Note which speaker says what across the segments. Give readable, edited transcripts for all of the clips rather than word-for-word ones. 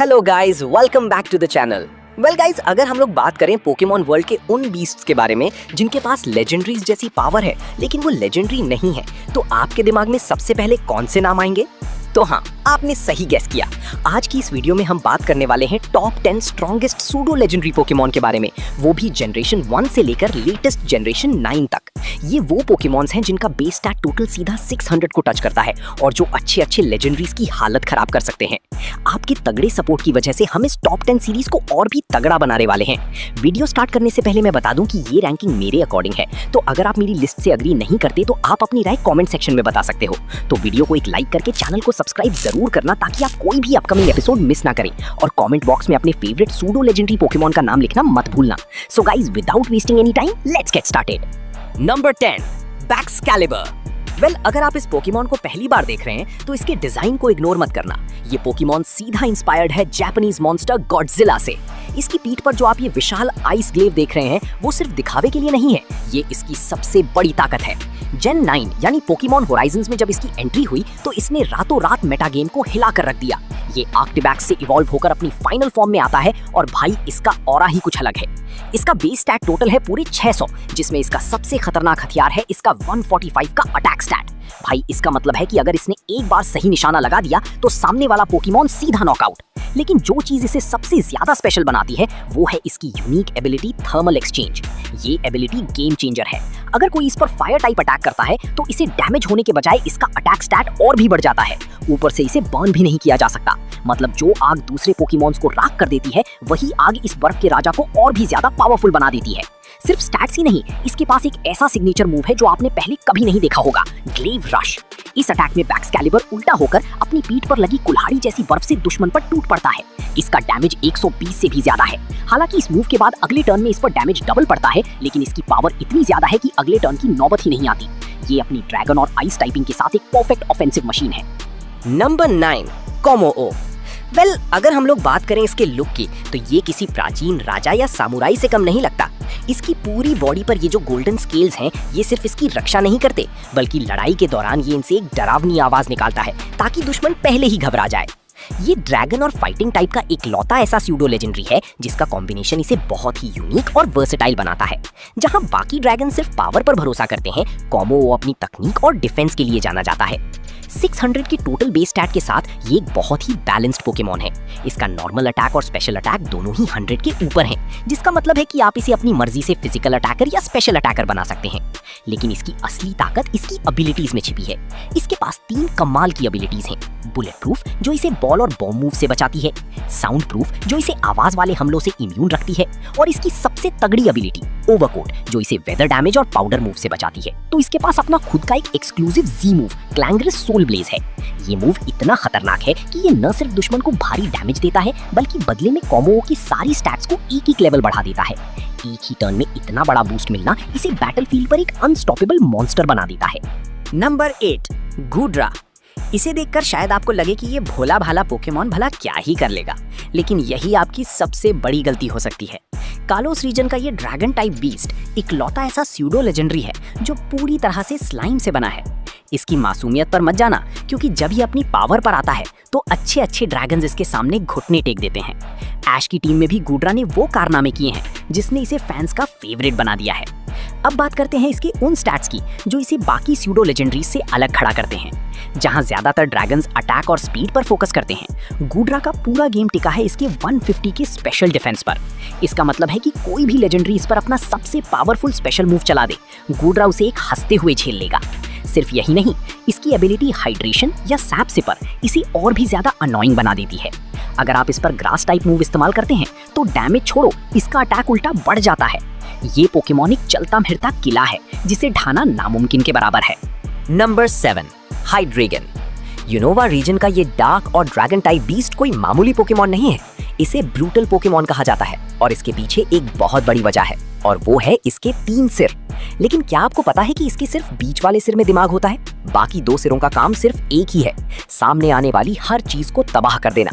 Speaker 1: Hello guys, welcome back to the channel. Well guys, अगर हम लोग बात करें पोकेमॉन वर्ल्ड के उन बीस्ट्स के बारे में जिनके पास लेजेंडरीज जैसी पावर है लेकिन वो लेजेंडरी नहीं है, तो आपके दिमाग में सबसे पहले कौन से नाम आएंगे? तो हाँ, आपने सही गेस किया। आज की इस वीडियो में हम बात करने वाले हैं top 10 strongest pseudo legendary Pokemon के बारे में, वो भी जनरेशन 1 से लेकर लेटेस्ट जनरेशन 9 तक। ये वो पोकेमॉन्स हैं जिनका बेस स्टैट टोटल सीधा 600 को टच करता है और जो अच्छे लेजेंडरीज की हालत खराब कर सकते हैं। आपके तगड़े सपोर्ट की वजह से हम इस टॉप 10 सीरीज को और भी तगड़ा बनाने वाले हैं। वीडियो स्टार्ट करने से पहले मैं बता दूं कि ये रैंकिंग मेरे अकॉर्डिंग है, तो अगर आप मेरी लिस्ट से एग्री नहीं करते तो आप अपनी राय कमेंट सेक्शन में बता सकते हो। तो वीडियो को एक लाइक करके चैनल को सब्सक्राइब जरूर करना ताकि आप कोई भी अपकमिंग एपिसोड मिस ना करें, और कमेंट बॉक्स में अपने फेवरेट सूडो लेजेंडरी पोकेमॉन का नाम लिखना मत भूलना। So guys, without wasting any time, let's get started. Number 10, Baxcalibur. Well, अगर आप इस पोकेमॉन को पहली बार देख रहे हैं तो इसके डिजाइन को इग्नोर मत करना। ये पोकेमॉन सीधा इंस्पायर्ड है जापानीज मॉन्स्टर गॉडजिला से। इसकी पीठ पर जो आप ये विशाल आइस ग्लेव देख रहे हैं वो सिर्फ दिखावे के लिए नहीं है, ये इसकी सबसे बड़ी ताकत है। जेन 9 यानी पोकेमॉन होराइजन्स में जब इसकी एंट्री हुई तो इसने रातों रात मेटा गेम को हिला कर रख दिया। ये आर्कटिबैक्स से इवॉल्व होकर अपनी फाइनल फॉर्म में आता है और भाई इसका ऑरा ही कुछ अलग है। इसका बेस स्टैट टोटल है पूरे 600, जिसमें इसका सबसे खतरनाक हथियार है इसका 145 का अटैक स्टैट। भाई इसका मतलब है कि अगर इसने एक बार सही निशाना लगा दिया तो सामने वाला पोकेमॉन सीधा नॉकआउट। लेकिन जो चीज इसे सबसे ज्यादा स्पेशल बनाती है वो है इसकी यूनिक एबिलिटी थर्मल एक्सचेंज। ये एबिलिटी गेम चेंजर है। अगर कोई इस पर फायर टाइप अटैक करता है तो इसे डैमेज होने के बजाय इसका अटैक स्टैट और भी बढ़ जाता है। ऊपर से इसे बर्न भी नहीं किया जा सकता। मतलब जो आग दूसरे पोकेमॉन्स को राख कर देती है वही आग इस बर्फ के राजा को और भी ज्यादा पावरफुल बना देती है। सिर्फ स्टैट्स ही नहीं, इसके पास एक ऐसा सिग्नेचर मूव है जो आपने पहले कभी नहीं देखा होगा, ग्लेव रश। इस अटैक में बैक्सकैलिबर उल्टा होकर अपनी पीठ पर लगी कुल्हाड़ी जैसी बर्फ से दुश्मन पर टूट पड़ता है। इसका डैमेज 120 से भी ज्यादा है। हालांकि इस मूव के बाद अगले टर्न में इस पर डैमेज डबल पड़ता है, लेकिन इसकी पावर इतनी ज्यादा है कि अगले टर्न की नौबत ही नहीं आती। ये अपनी ड्रैगन और आइस टाइपिंग के साथ एक परफेक्ट ऑफेंसिव मशीन है। नंबर 9, कोमो-ओ। वेल, अगर हम लोग बात करें इसके लुक की तो ये किसी प्राचीन राजा या सामुराई से कम नहीं लगता। इसकी पूरी बॉडी पर ये जो गोल्डन स्केल्स हैं ये सिर्फ इसकी रक्षा नहीं करते, बल्कि लड़ाई के दौरान ये इनसे एक डरावनी आवाज निकालता है ताकि दुश्मन पहले ही घबरा जाए। ये ड्रैगन और फाइटिंग टाइप का इकलौता ऐसा स्यूडो लेजेंडरी है जिसका कॉम्बिनेशन इसे बहुत ही यूनिक और वर्सेटाइल बनाता है। जहां बाकी ड्रैगन सिर्फ पावर पर भरोसा करते हैं, कोमो-ओ अपनी तकनीक और डिफेंस के लिए जाना जाता है। 600 की टोटल बेस स्टैट के साथ ये एक बहुत ही बैलेंस्ड पोकेमॉन है। इसका नॉर्मल अटैक और स्पेशल अटैक दोनों ही 100 के ऊपर हैं, जिसका मतलब है कि आप इसे अपनी मर्जी से फिजिकल अटैकर या स्पेशल अटैकर बना सकते हैं। लेकिन इसकी असली ताकत इसकी एबिलिटीज में छिपी है। इसके पास 3 कमाल की एबिलिटीज हैं। बुलेट प्रूफ, जो इसे बॉल और बॉम्ब मूव से बचाती है, साउंड प्रूफ, जो इसे आवाज वाले हमलों से इम्यून रखती है, और इसकी सबसे तगड़ी एबिलिटी ओवरकोट, जो इसे वेदर डैमेज और पाउडर मूव से बचाती है। तो इसके पास अपना खुद का एक एक्सक्लूसिव जी मूव क्लैंग्रस सोल ब्लेज है। ये मूव इतना खतरनाक है कि ये न सिर्फ दुश्मन को भारी डैमेज देता है बल्कि बदले में कोमो-ओ की सारी स्टैट्स को एक लेवल बढ़ा देता है। एक ही टर्न में इतना बड़ा बूस्ट मिलना इसे बैटलफील्ड पर एक अनस्टॉपेबल मॉन्स्टर बना देता है। नंबर 8, गूड्रा। इसे देखकर शायद आपको लगे कि ये भोला भाला पोकेमॉन भला क्या ही कर लेगा, लेकिन यही आपकी सबसे बड़ी गलती हो सकती है। कालोस रीजन का ये ड्रैगन टाइप बीस्ट इकलौता ऐसा स्यूडो लेजेंडरी है जो पूरी तरह से स्लाइम से बना है। इसकी मासूमियत पर मत जाना, क्योंकि जब ये अपनी पावर पर आता है तो अच्छे ड्रैगन्स इसके सामने घुटने टेक देते हैं। ऐश की टीम में भी गूड्रा ने वो कारनामे किए हैं जिसने इसे फैंस का फेवरेट बना दिया है। अब बात करते हैं इसके उन स्टैट्स की जो इसे बाकी स्यूडो लेजेंडरीज से अलग खड़ा करते हैं। जहां ज्यादातर ड्रैगन्स अटैक और स्पीड पर फोकस करते हैं, गूड्रा का पूरा गेम टिका है इसके 150 के स्पेशल डिफेंस पर। इसका मतलब है कि कोई भी लेजेंडरी इस पर अपना सबसे पावरफुल स्पेशल मूव चला दे, गूड्रा उसे एक हंसते हुए झेल लेगा। सिर्फ यही नहीं, इसकी एबिलिटी हाइड्रेशन या सैप सिपर इसे और भी ज्यादा अनोइंग बना देती है। अगर आप इस पर ग्रास टाइप मूव इस्तेमाल करते हैं तो डैमेज छोड़ो, इसका अटैक उल्टा बढ़ जाता है। ये पोकेमॉन एक चलता फिरता किला है जिसे ढाना नामुमकिन के बराबर है। Number 7, Hydreigon. यूनोवा रीजन का ये डार्क और ड्रैगन टाइप बीस्ट कोई मामूली पोकेमॉन नहीं है। इसे ब्रूटल पोकेमॉन कहा जाता है और इसके पीछे एक बहुत बड़ी वजह है, और वो है इसके 3 सिर। लेकिन क्या आपको पता है कि इसके सिर्फ बीच वाले सिर में दिमाग होता है? बाकी 2 सिरों का काम सिर्फ एक ही है, सामने आने वाली हर चीज को तबाह कर देना।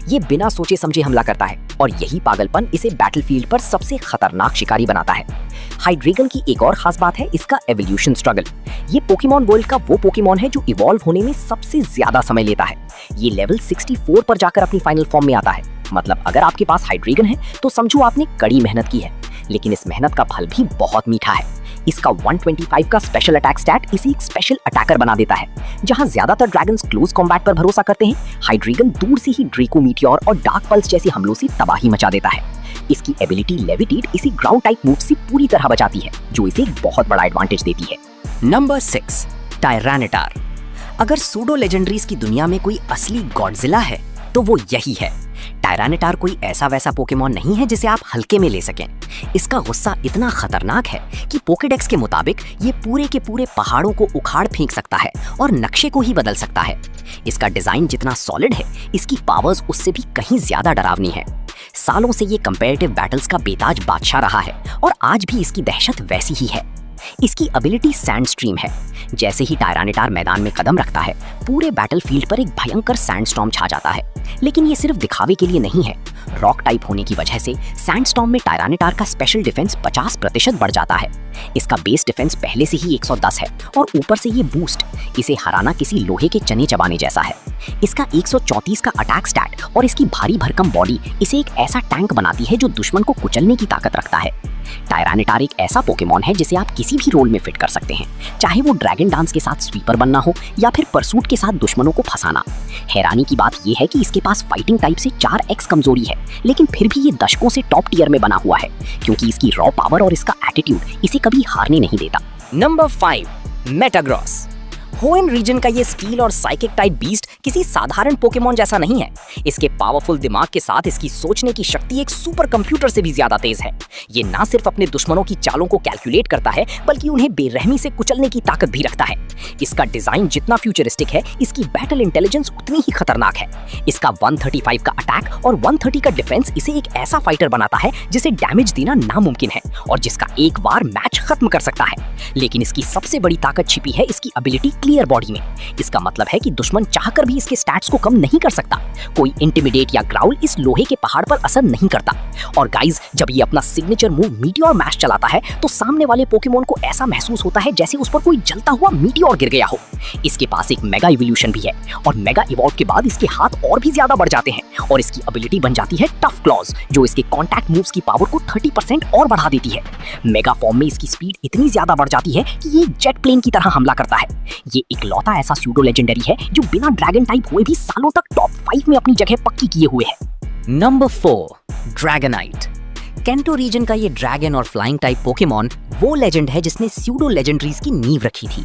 Speaker 1: ये बिना सोचे समझे हमला करता है और यही पागलपन इसे बैटलफील्ड पर सबसे खतरनाक शिकारी बनाता है। हाइड्रेगन की एक और खास बात है इसका एवोल्यूशन स्ट्रगल। ये पोकेमॉन वर्ल्ड का वो पोकेमॉन है जो इवॉल्व होने में सबसे ज्यादा समय लेता है। ये लेवल 64 पर जाकर अपनी फाइनल फॉर्म में आता है मतलब अगर आपके पास हाइड्रेगन है तो समझो आपने कड़ी मेहनत की है, लेकिन इस मेहनत का फल भी बहुत मीठा है। इसका 125 का स्पेशल अटैक स्टैट इसे एक स्पेशल अटैकर बना देता है। जहां ज्यादातर ड्रैगन्स क्लोज कॉम्बैट पर भरोसा करते हैं, हाइड्रेगन दूर से ही ड्रेको मीटियोर और डार्क पल्स जैसे हमलों से तबाही मचा देता है। इसकी एबिलिटी लेविटेट इसे ग्राउंड टाइप मूव से पूरी तरह बचाती है, जो इसे एक बहुत बड़ा एडवांटेज देती है। नंबर 6, टायरानिटार। अगर सूडो लेजेंडरीज की दुनिया में कोई असली गॉडजिला है तो वो यही है। टायरानिटार कोई ऐसा वैसा पोकेमॉन नहीं है जिसे आप हल्के में ले सकें। इसका गुस्सा इतना खतरनाक है कि पोकेडेक्स के मुताबिक ये पूरे के पूरे पहाड़ों को उखाड़ फेंक सकता है और नक्शे को ही बदल सकता है। इसका डिजाइन जितना सॉलिड है, इसकी पावर्स उससे भी कहीं ज्यादा डरावनी है। सालों से ये कंपैरेटिव बैटल्स का बेताज बादशाह रहा है और आज भी इसकी दहशत वैसी ही है। इसकी एबिलिटी सैंड स्ट्रीम है। जैसे ही टायरानिटार मैदान में कदम रखता है, पूरे बैटलफील्ड पर एक भयंकर सैंडस्टॉर्म छा जाता है। लेकिन ये सिर्फ दिखावे के लिए नहीं है। रॉक टाइप होने की वजह से सैंडस्टॉर्म में टायरानिटार का स्पेशल डिफेंस 50% बढ़ जाता है। इसका बेस डिफेंस पहले से ही 110 है और ऊपर से ये बूस्ट इसे हराना किसी लोहे के चने चबाने जैसा है। इसका 134 का अटैक स्टैट और इसकी भारी भरकम बॉडी इसे एक ऐसा टैंक बनाती है जो दुश्मन को कुचलने की ताकत रखता है। टायरानिटार एक ऐसा पोकेमॉन है जिसे आप किसी भी रोल में फिट कर सकते हैं, चाहे वो ड्रैगन डांस के साथ स्वीपर बनना हो या फिर परसूट के साथ दुश्मनों को फंसाना। हैरानी की बात यह है कि इसके पास फाइटिंग टाइप से 4x कमजोरी है, लेकिन फिर भी ये दशकों से टॉप टियर में बना हुआ है, क्योंकि इसकी रॉ पावर और इसका एटीट्यूड इसे कभी हारने नहीं देता। Number 5, Metagross. होएन रीजन का ये स्टील और साइकिक टाइप बीस्ट किसी साधारण पोकेमॉन जैसा नहीं है। इसके पावरफुल दिमाग के साथ इसकी सोचने की शक्ति एक सुपर कंप्यूटर से भी ज्यादा तेज है। ये ना सिर्फ अपने दुश्मनों की चालों को कैलकुलेट करता है, बल्कि उन्हें बेरहमी से कुचलने की ताकत भी रखता है। इसका डिजाइन जितना फ्यूचरिस्टिक है, इसकी बैटल इंटेलिजेंस उतनी ही खतरनाक है। इसका 135 का अटैक और 130 का डिफेंस इसे एक ऐसा फाइटर बनाता है जिसे डैमेज देना नामुमकिन है और जिसका एक बार मैच खत्म कर सकता है। लेकिन इसकी सबसे बड़ी ताकत छिपी है इसकी एबिलिटी क्लियर बॉडी में। इसका मतलब है कि दुश्मन चाहकर भी इसके स्टैट्स को कम नहीं कर सकता। कोई इंटिमिडेट या ग्राउल इस लोहे के पहाड़ पर असर नहीं करता। और गाइज, जब ये अपना सिग्नेचर मूव मीटियोर मैश चलाता है तो सामने वाले पोकेमॉन को ऐसा महसूस होता है जैसे उस पर कोई जलता हुआ मीटियोर गिर गया हो। इसके पास एक मेगा इवोल्यूशन भी है और मेगा इवॉल्व के बाद इसके हाथ और भी ज्यादा बढ़ जाते हैं और इसकी एबिलिटी बन जाती है टफ क्लॉज, जो इसके कॉन्टैक्ट मूव्स की पावर को 30% और बढ़ा देती है। मेगा फॉर्म में इसकी स्पीड इतनी ज्यादा बढ़ जाती है कि ये जेट प्लेन की तरह हमला करता है। ये इकलौता ऐसा स्यूडो लेजेंडरी है जो बिना ड्रैगन टाइप हुए भी सालों तक टॉप 5 में अपनी जगह पक्की किए हुए है। Number 4, Dragonite. कैंटो रीजन का ये ड्रैगन और फ्लाइंग टाइप पोकेमॉन वो लेजेंड है जिसने स्यूडो लेजेंडरीज की नींव रखी थी।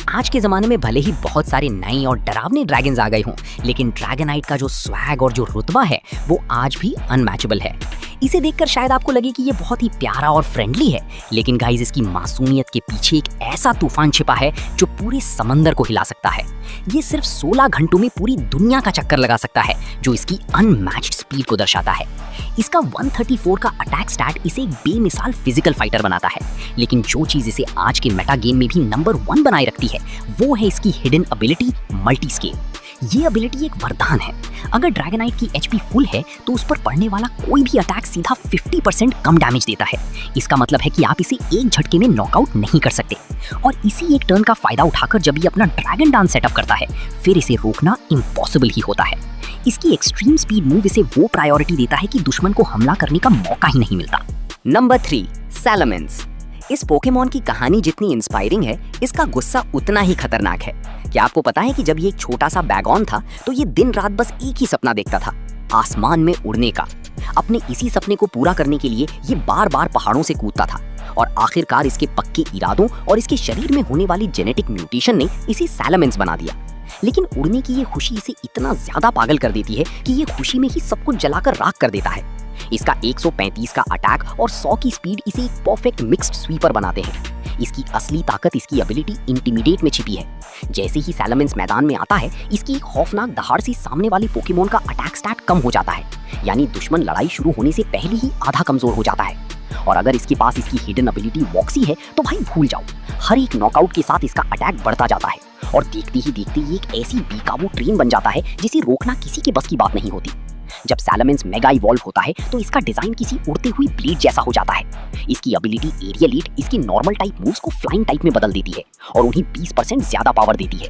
Speaker 1: आज के जमाने में भले ही बहुत सारे नए और डरावने ड्रैगन्स आ गए हों, लेकिन ड्रैगनाइट का जो स्वैग और जो रुतबा है वो आज भी अनमैचेबल है। इसे देखकर शायद आपको लगे कि ये बहुत ही प्यारा और फ्रेंडली है, लेकिन गाइस, इसकी मासूमियत के पीछे एक ऐसा तूफान छिपा है जो पूरे समंदर को हिला सकता है। ये सिर्फ 16 घंटों में पूरी दुनिया का चक्कर लगा सकता है, जो इसकी अनमैच्ड स्पीड को दर्शाता है। इसका 134 का अटैक स्टैट इसे एक बेमिसाल फिजिकल फाइटर बनाता है, लेकिन जो चीज इसे आज के मेटा गेम में भी नंबर 1 बनाए रखती है वो है इसकी हिडन एबिलिटी मल्टी स्केल। ये एबिलिटी एक वरदान है। अगर ड्रैगनाइट की एचपी फुल है तो उस पर पड़ने वाला कोई भी अटैक सीधा 50% कम डैमेज देता है। इसका मतलब है कि आप इसे एक झटके में नॉकआउट नहीं कर सकते। और इसी एक टर्न का फायदा उठाकर जब ये अपना ड्रैगन डांस सेटअप करता है, फिर इसे रोकना इम्पॉसिबल ही होता है। इसकी एक्सट्रीम स्पीड मूव इसे वो प्रायोरिटी देता है कि दुश्मन को हमला करने का मौका ही नहीं मिलता। नंबर 3, सैलामेंस। इस पोकेमॉन की कहानी जितनी इंस्पायरिंग है, इसका गुस्सा उतना ही खतरनाक है। क्या आपको पता है कि जब ये एक छोटा सा बैगॉन था तो ये दिन रात बस एक ही सपना देखता था, आसमान में उड़ने का। अपने इसी सपने को पूरा करने के लिए ये बार बार पहाड़ों से कूदता था और आखिरकार इसके पक्के इरादों और इसके शरीर में होने वाली जेनेटिक म्यूटेशन ने इसे सैलामेंस बना दिया। लेकिन उड़ने की ये खुशी इसे इतना ज्यादा पागल कर देती है कि ये खुशी में ही सब कुछ जलाकर राख कर देता है। इसका 135 का अटैक और 100 की स्पीड इसे एक परफेक्ट मिक्स्ड स्वीपर बनाते हैं। इसकी असली ताकत इसकी एबिलिटी इंटिमिडेट में छिपी है। जैसे ही सैलामेंस मैदान में आता है, इसकी एक खौफनाक दहाड़ से सामने वाले पोकेमॉन का अटैक स्टैट कम हो जाता है, यानी दुश्मन लड़ाई शुरू होने से पहले ही आधा कमजोर हो जाता है। और अगर इसके पास इसकी हिडन एबिलिटी वॉक्सी है तो भाई भूल जाओ, हर एक नॉकआउट के साथ इसका अटैक बढ़ता जाता है और देखते ही देखते ये एक ऐसी बेकाबू ट्रेन बन जाता है जिसे रोकना किसी के बस की बात नहीं होती।
Speaker 2: जब सैलामेंस मेगा इवॉल्व होता है तो इसका डिजाइन किसी उड़ती हुई ब्लेड जैसा हो जाता है। इसकी एबिलिटी एरियल ईट इसकी नॉर्मल टाइप मूव्स को फ्लाइंग टाइप में बदल देती है और उन्हें 20% ज्यादा पावर देती है।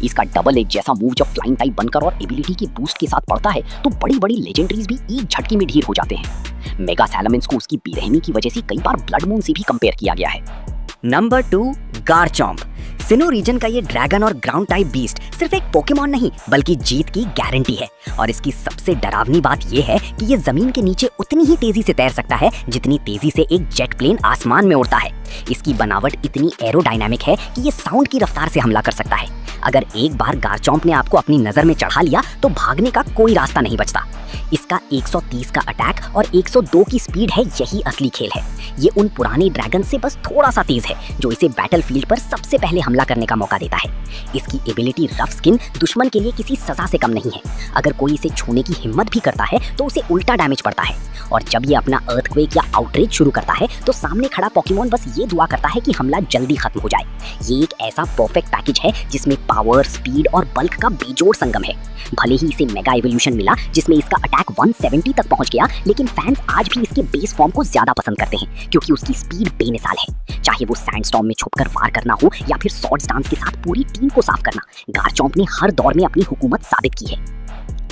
Speaker 2: इसका डबल एज जैसा मूव जब फ्लाइंग टाइप बनकर और एबिलिटी के बूस्ट के साथ पड़ता है तो बड़ी बड़ी लेजेंडरीज भी एक झटके में ढेर हो जाते हैं। मेगा सैलामेंस को उसकी बेरहमी की वजह से कई बार ब्लड मून से भी कंपेयर किया गया है।
Speaker 1: नंबर 2, गारचॉम्प। सिनो रीजन का ये ड्रैगन और ग्राउंड टाइप बीस्ट सिर्फ एक पोकेमॉन नहीं बल्कि जीत की गारंटी है। और इसकी सबसे डरावनी बात ये है कि ये जमीन के नीचे उतनी ही तेजी से तैर सकता है जितनी तेजी से एक जेट प्लेन आसमान में उड़ता है। इसकी बनावट इतनी एरोडायनामिक है कि ये साउंड की रफ्तार से हमला कर सकता है। अगर एक बार गारचॉम्प ने आपको अपनी नजर में चढ़ा लिया तो भागने का कोई रास्ता नहीं बचता। इसका 130 का अटैक और 102 की स्पीड है, यही असली खेल है। ये उन पुराने ड्रैगन से बस थोड़ा सा तेज है जो इसे बैटलफील्ड पर सबसे पहले हमला करने का मौका देता है। इसकी एबिलिटी रफ स्किन दुश्मन के लिए किसी सजा से कम नहीं है। अगर कोई इसे छूने की हिम्मत भी करता है तो उसे उल्टा डैमेज पड़ता है। और जब ये अपना अर्थक्वेक या आउटरेज शुरू करता है तो सामने खड़ा पोकेमॉन बस ये दुआ करता है कि हमला जल्दी खत्म हो जाए। ये एक ऐसा परफेक्ट पैकेज है जिसमें पावर, स्पीड और बल्क का बेजोड़ संगम है। भले ही इसे मेगा एवोल्यूशन मिला जिसमें इसका अटैक 170 तक पहुंच गया, लेकिन फैंस आज भी इसके बेस फॉर्म को ज्यादा पसंद करते हैं क्योंकि उसकी स्पीड बेमिसाल है। चाहे वो सैंडस्टॉर्म में छुपकर वार करना हो या फिर स्वॉर्ड्स डांस के साथ पूरी टीम को साफ करना, गारचॉम्प ने हर दौर में अपनी हुकूमत साबित की है।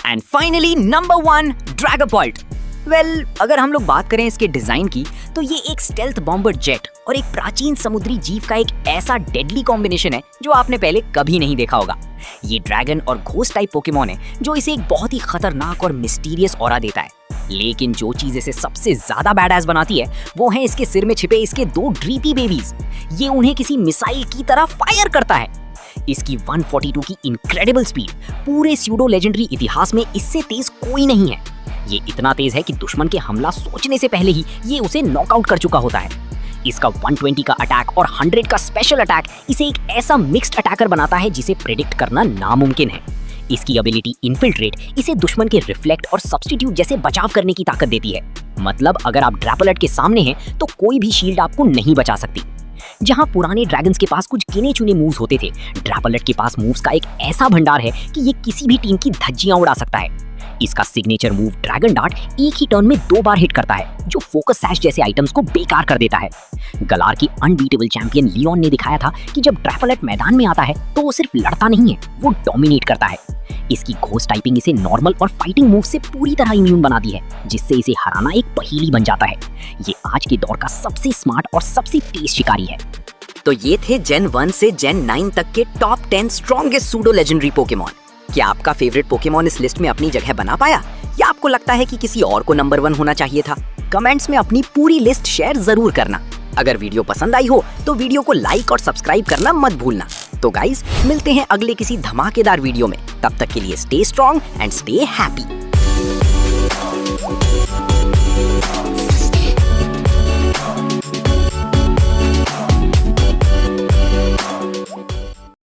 Speaker 3: And finally number 1, ड्रैगोपॉल्ट। वेल, अगर हम लोग बात करें इसके डिजाइन की तो ये एक स्टेल्थ बॉम्बर जेट और एक प्राचीन समुद्री जीव का एक ऐसा डेडली कॉम्बिनेशन है जो आपने पहले कभी नहीं देखा होगा। ये ड्रैगन और घोस्ट टाइप पोकेमॉन है जो इसे एक बहुत ही खतरनाक और मिस्टीरियस ऑरा देता है। लेकिन जो चीज इसे सबसे ज्यादा बैडएस बनाती है वो है इसके सिर में छिपे इसके 2 ड्रीपी बेबीज। ये उन्हें किसी मिसाइल की तरह फायर करता है। इसकी 142 की इनक्रेडिबल स्पीड, पूरे स्यूडो लेजेंडरी इतिहास में इससे तेज कोई नहीं है। ये इतना तेज है कि दुश्मन के हमला सोचने से पहले ही ये उसे नॉकआउट कर चुका होता है। इसका 120 का अटैक और 100 का स्पेशल अटैक इसे एक ऐसा मिक्स्ड अटैकर बनाता है जिसे प्रेडिक्ट करना नामुमकिन है। इसकी एबिलिटी इन्फिल्ट्रेट इसे दुश्मन के रिफ्लेक्ट और सब्स्टिट्यूट जैसे बचाव करने की ताकत देती है। मतलब अगर आप ड्रैपोलैट के सामने हैं तो कोई भी शील्ड आपको नहीं बचा सकती। जहां पुराने ड्रैगन्स के पास कुछ गिने चुने मूव्स होते थे, ड्रैपोलैट के पास मूव्स का एक ऐसा भंडार है कि ये किसी भी टीम की धज्जियां उड़ा सकता है। इसका सिग्नेचर मूव ड्रैगन डार्ट एक ही टर्न में 2 बार हिट करता है जो फोकस सैश जैसे आइटम्स को बेकार कर देता है। गलार की अनबीटेबल चैंपियन लियोन ने दिखाया था कि जब ड्रैपोलैट मैदान में आता है तो वो सिर्फ लड़ता नहीं है, वो डोमिनेट करता है। इसकी घोस्ट टाइपिंग इसे नॉर्मल और फाइटिंग मूव से पूरी तरह इम्यून बनाती है, जिससे इसे हराना एक पहेली बन जाता है। ये आज के दौर का सबसे स्मार्ट और सबसे तेज शिकारी है।
Speaker 1: तो ये थे जेन 1 से जेन 9 तक के top 10 strongest pseudo legendary Pokemon. क्या आपका फेवरेट पोकेमॉन इस लिस्ट में अपनी जगह बना पाया या आपको लगता है कि किसी और को नंबर 1 होना चाहिए था? कमेंट्स में अपनी पूरी लिस्ट शेयर जरूर करना। अगर वीडियो पसंद आई हो तो वीडियो को लाइक और सब्सक्राइब करना मत भूलना। तो गाइस, मिलते हैं अगले किसी धमाकेदार वीडियो में। तब तक के लिए stay strong and stay happy.